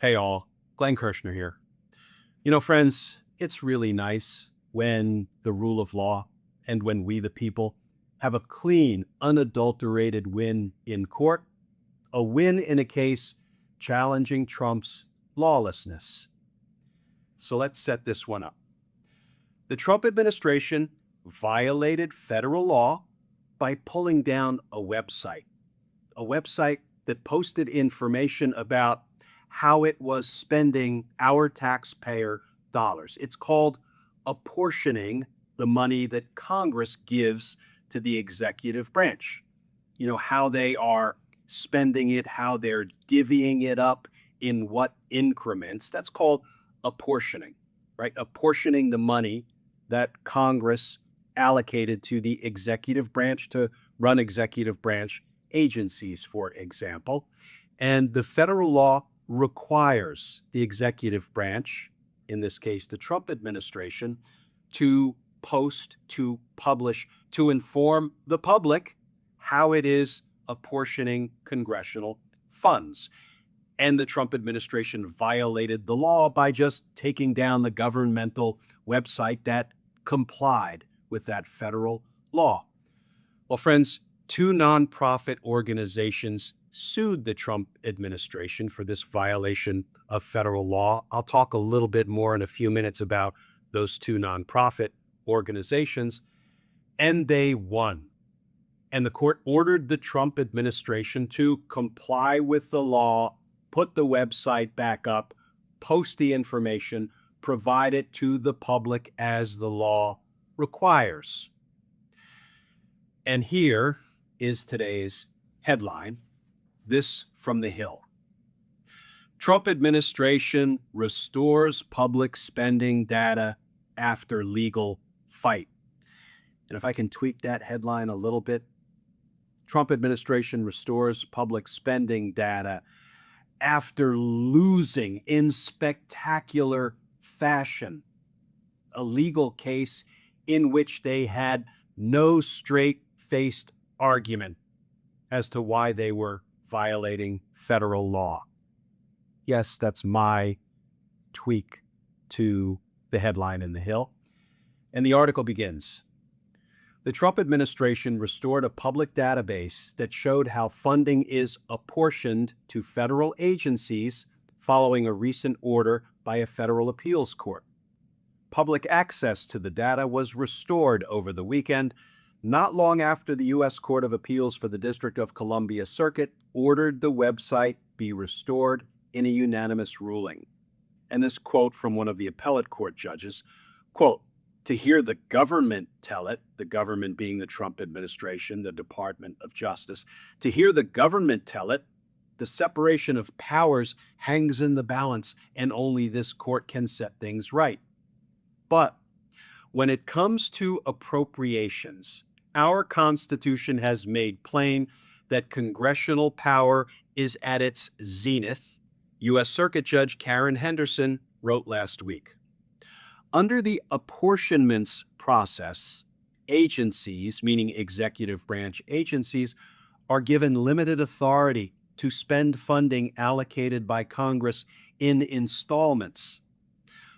Hey all, Glenn Kirshner here. Friends, it's really nice when the rule of law and when we, the people, have a clean, unadulterated win in court, a win in a case challenging Trump's lawlessness. So let's set this one up. The Trump administration violated federal law by pulling down a website that posted information about how it was spending our taxpayer dollars. It's called apportioning the money that Congress gives to the executive branch. How they are spending it, how they're divvying it up in what increments. That's called apportioning, right? Apportioning the money that Congress allocated to the executive branch to run executive branch agencies, for example. And the federal law requires the executive branch, in this case, the Trump administration, to post, to publish, to inform the public how it is apportioning congressional funds. And the Trump administration violated the law by just taking down the governmental website that complied with that federal law. Well, friends, two nonprofit organizations sued the Trump administration for this violation of federal law. I'll talk a little bit more in a few minutes about those two nonprofit organizations, and they won. And the court ordered the Trump administration to comply with the law, put the website back up, post the information, provide it to the public as the law requires. And here is today's headline, this from the Hill. Trump administration restores public spending data after legal fight. And if I can tweak that headline a little bit, Trump administration restores public spending data after losing in spectacular fashion a legal case in which they had no straight-faced argument as to why they were violating federal law. Yes, that's my tweak to the headline in the Hill. And the article begins. The Trump administration restored a public database that showed how funding is apportioned to federal agencies following a recent order by a federal appeals court. Public access to the data was restored over the weekend, not long after the U.S. Court of Appeals for the District of Columbia Circuit ordered the website be restored in a unanimous ruling. And this quote from one of the appellate court judges, quote, "To hear the government tell it," the government being the Trump administration, the Department of Justice, "to hear the government tell it, the separation of powers hangs in the balance and only this court can set things right. But when it comes to appropriations, our Constitution has made plain that congressional power is at its zenith," U.S. Circuit Judge Karen Henderson wrote last week. Under the apportionments process, agencies, meaning executive branch agencies, are given limited authority to spend funding allocated by Congress in installments.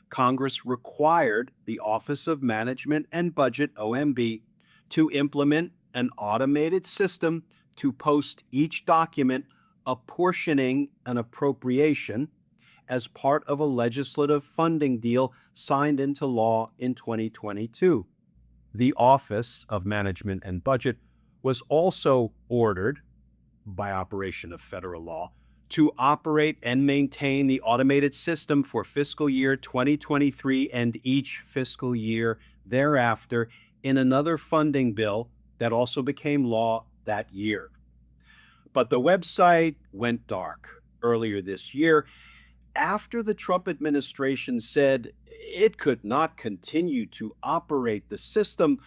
Congress required the Office of Management and Budget, OMB, to implement an automated system to post each document apportioning an appropriation as part of a legislative funding deal signed into law in 2022. The Office of Management and Budget was also ordered, by operation of federal law, to operate and maintain the automated system for fiscal year 2023 and each fiscal year thereafter in another funding bill that also became law that year. But the website went dark earlier this year after the Trump administration said it could not continue to operate the system,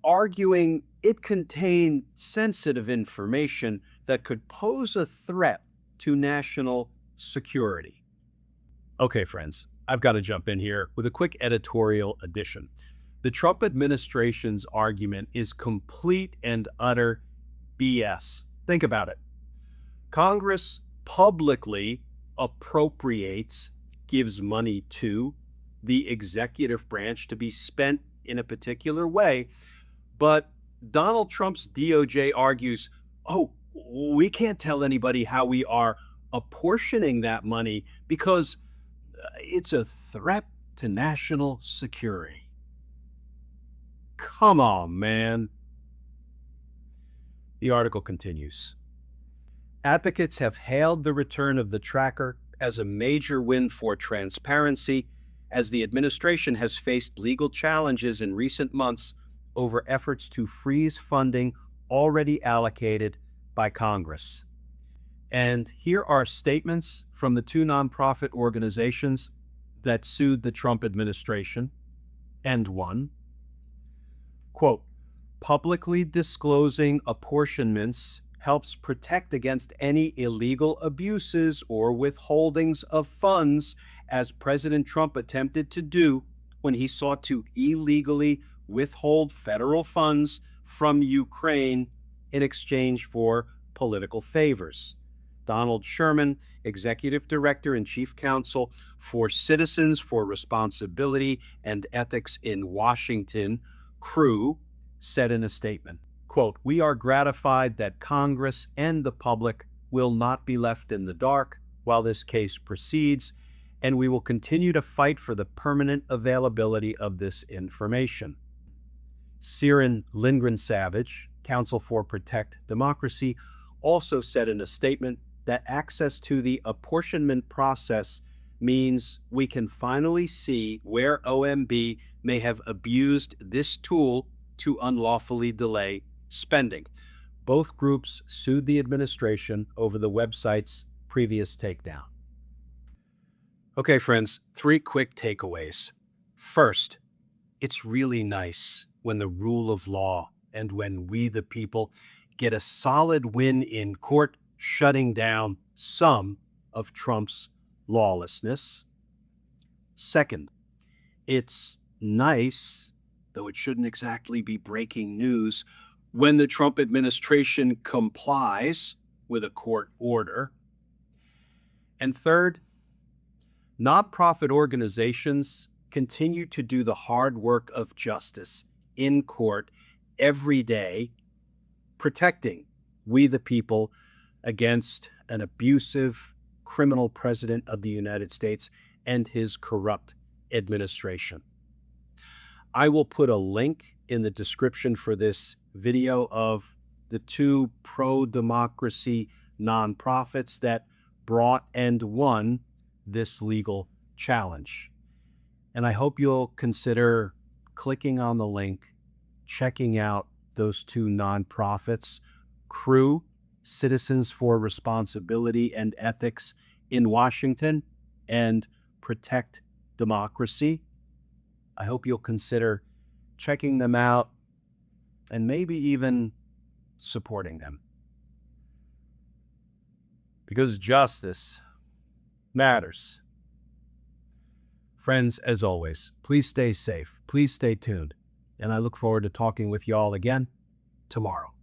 arguing it contained sensitive information that could pose a threat to national security. Okay, friends, I've got to jump in here with a quick editorial addition. The Trump administration's argument is complete and utter BS. Think about it. Congress publicly appropriates, gives money to the executive branch to be spent in a particular way. But Donald Trump's DOJ argues, oh, we can't tell anybody how we are apportioning that money because it's a threat to national security. Come on, man. The article continues. Advocates have hailed the return of the tracker as a major win for transparency, as the administration has faced legal challenges in recent months over efforts to freeze funding already allocated by Congress. And here are statements from the two nonprofit organizations that sued the Trump administration and won. Quote, publicly disclosing apportionments helps protect against any illegal abuses or withholdings of funds, as President Trump attempted to do when he sought to illegally withhold federal funds from Ukraine in exchange for political favors. Donald Sherman, Executive Director and Chief Counsel for Citizens for Responsibility and Ethics in Washington, CREW, said in a statement, quote, we are gratified that Congress and the public will not be left in the dark while this case proceeds, and we will continue to fight for the permanent availability of this information. Siren Lindgren-Savage, Counsel for Protect Democracy, also said in a statement that access to the apportionment process means we can finally see where OMB may have abused this tool to unlawfully delay spending. Both groups sued the administration over the website's previous takedown. Okay, friends, 3 quick takeaways. First, it's really nice when the rule of law and when we, the people, get a solid win in court, shutting down some of Trump's lawlessness. Second, it's nice, though it shouldn't exactly be breaking news, when the Trump administration complies with a court order. And third, nonprofit organizations continue to do the hard work of justice in court every day, protecting we the people against an abusive criminal president of the United States and his corrupt administration. I will put a link in the description for this video of the 2 pro-democracy nonprofits that brought and won this legal challenge. And I hope you'll consider clicking on the link, checking out those 2 nonprofits, CREW, Citizens for Responsibility and Ethics in Washington, and Protect Democracy. I hope you'll consider checking them out and maybe even supporting them. Because justice matters. Friends, as always, please stay safe, please stay tuned, and I look forward to talking with you all again tomorrow.